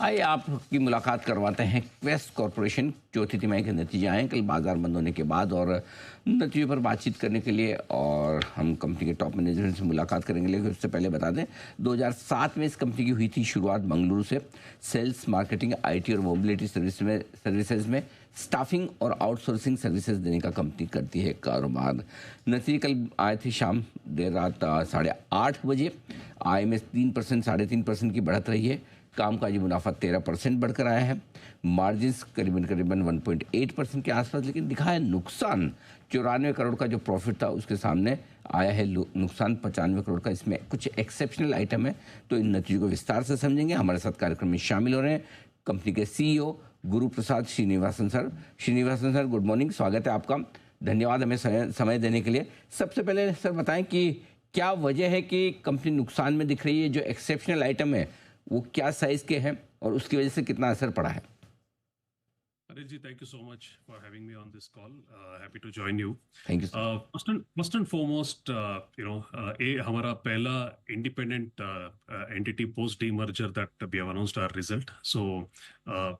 आइए आपकी मुलाकात करवाते हैं क्वेस्ट कॉरपोरेशन चौथी तिमाही के नतीजे आए कल बाजार बंद होने के बाद और नतीजों पर बातचीत करने के लिए और हम कंपनी के टॉप मैनेजमेंट से मुलाकात करेंगे। लेकिन उससे पहले बता दें 2007 में इस कंपनी की हुई थी शुरुआत बेंगलुरु से। सेल्स, मार्केटिंग, आईटी और मोबिलिटी सर्विसेज में स्टाफिंग और आउटसोर्सिंग सर्विसेज देने का कंपनी करती है कारोबार। नतीजे कल आए थे शाम देर रात 8:30 बजे। आय में 3% 3.5% की बढ़त रही है। कामकाजी मुनाफा 13% बढ़कर आया है। मार्जिन्स करीबन करीबन 1.8% के आसपास, लेकिन दिखा है नुकसान 94 करोड़ का जो प्रॉफिट था उसके सामने आया है नुकसान 95 करोड़ का। इसमें कुछ एक्सेप्शनल आइटम है, तो इन नतीजों को विस्तार से समझेंगे। हमारे साथ कार्यक्रम में शामिल हो रहे हैं कंपनी के CEO Guru Prasad Srinivasan sir. Srinivasan sir, good morning, स्वागत है आपका। धन्यवाद हमें समय देने के लिए। सबसे पहले सर बताएं कि क्या वजह है कि कंपनी नुकसान में दिख रही है? जो एक्सेप्शनल आइटम है वो क्या साइज के हैं और उसकी वजह से कितना असर पड़ा है? Harish ji, thank you so much for having me on this call. Happy to join you. Thank you sir. First and foremost, ये हमारा पहला independent entity post demerger that we have announced our result. So uh,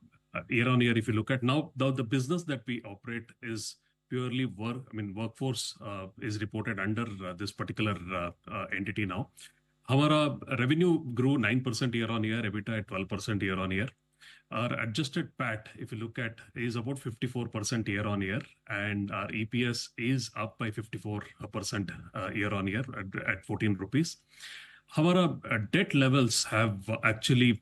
year on year, if you look at now, the business that we operate is purely workforce is reported under this particular entity now. हमारा revenue grew 9% year on year, EBITDA at 12% year on year. Our adjusted PAT, if you look at, is about 54% year on year, and our EPS is up by 54% year on year at 14 rupees. Our debt levels have actually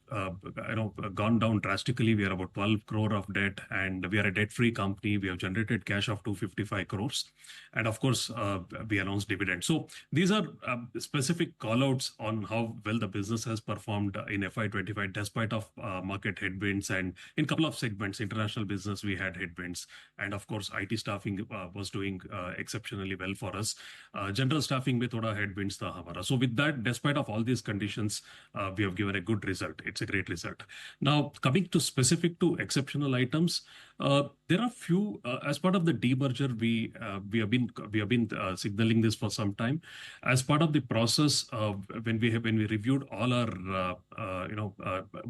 gone down drastically. We are about 12 crore of debt, and we are a debt-free company. We have generated cash of 255 crores, and of course, we announced dividends. So these are specific callouts on how well the business has performed in FY25, despite of market headwinds, and in couple of segments, international business we had headwinds, and of course, IT staffing was doing exceptionally well for us. General staffing में थोड़ा headwinds था हमारा. So with that, despite of all these conditions, we have given a good result. It's a great result. Now, coming to specific to exceptional items, there are few as part of the demerger. We have been signaling this for some time. As part of the process, when we reviewed all our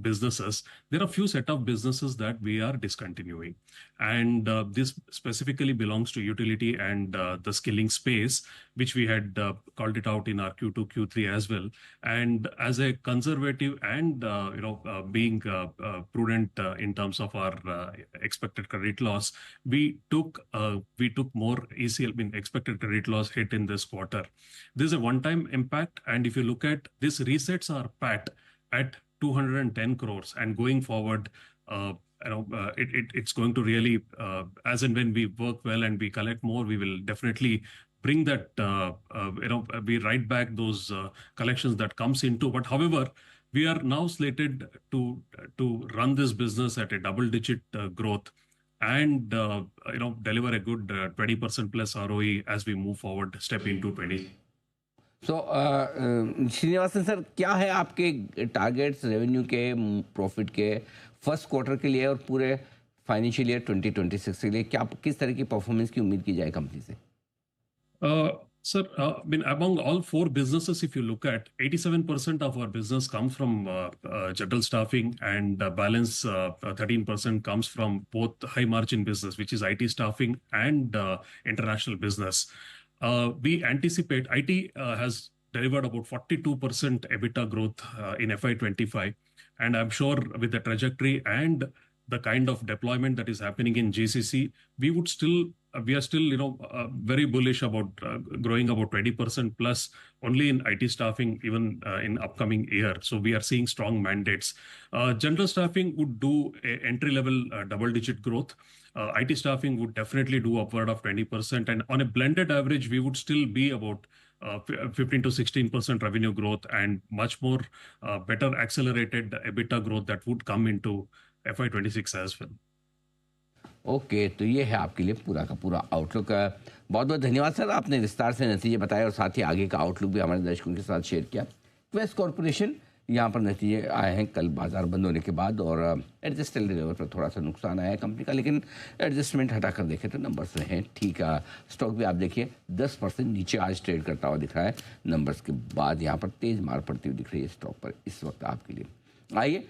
businesses, there are few set of businesses that we are discontinuing, and this specifically belongs to utility and the skilling space, which we had called it out in our Q2, Q3 as well. And as a conservative and being prudent in terms of our expected credit loss, we took more ECL, expected credit loss hit in this quarter. This is a one-time impact, and if you look at this, resets our PAT at 210 crores, and going forward, it's going to really, as and when we work well and we collect more, we will definitely bring that, we write back those collections that comes into. But however, we are now slated to run this business at a double-digit growth and deliver a good 20% plus ROE as we move forward, step into 20. So Srinivasan sir, क्या है आपके targets revenue के, profit के first quarter के लिए और पूरे financial year 2026 के लिए? क्या किस तरह की परफॉर्मेंस की उम्मीद की जाए कंपनी से? Sir, among all four businesses, if you look at 87% of our business comes from general staffing, and balance 13% comes from both high margin business, which is IT staffing and international business. We anticipate IT has delivered about 42% EBITDA growth in FY25, and I'm sure with the trajectory and the kind of deployment that is happening in GCC, we are still very bullish about growing about 20% plus only in IT staffing, even in upcoming year. So we are seeing strong mandates. General staffing would do a entry level double-digit growth. IT staffing would definitely do upward of 20%, and on a blended average, we would still be about 15 to 16% revenue growth, and much more better accelerated EBITDA growth that would come into FY26 as well. Okay, तो ये है आपके लिए पूरा का पूरा outlook. बहुत बहुत धन्यवाद सर, आपने विस्तार से नतीजे बताए और साथ ही आगे का आउटलुक भी हमारे दर्शकों के साथ शेयर किया। क्वेस्ट कॉरपोरेशन, यहाँ पर नतीजे आए हैं कल बाजार बंद होने के बाद और एडजस्टेड लेवल पर थोड़ा सा नुकसान आया है कंपनी का, लेकिन एडजस्टमेंट हटाकर देखें तो नंबर्स रहे हैं ठीक है। स्टॉक भी आप देखिए 10% नीचे आज ट्रेड करता हुआ दिख रहा है। नंबर्स के बाद यहाँ पर तेज़ मार पड़ती हुई दिख रही है स्टॉक पर इस वक्त आपके लिए। आइए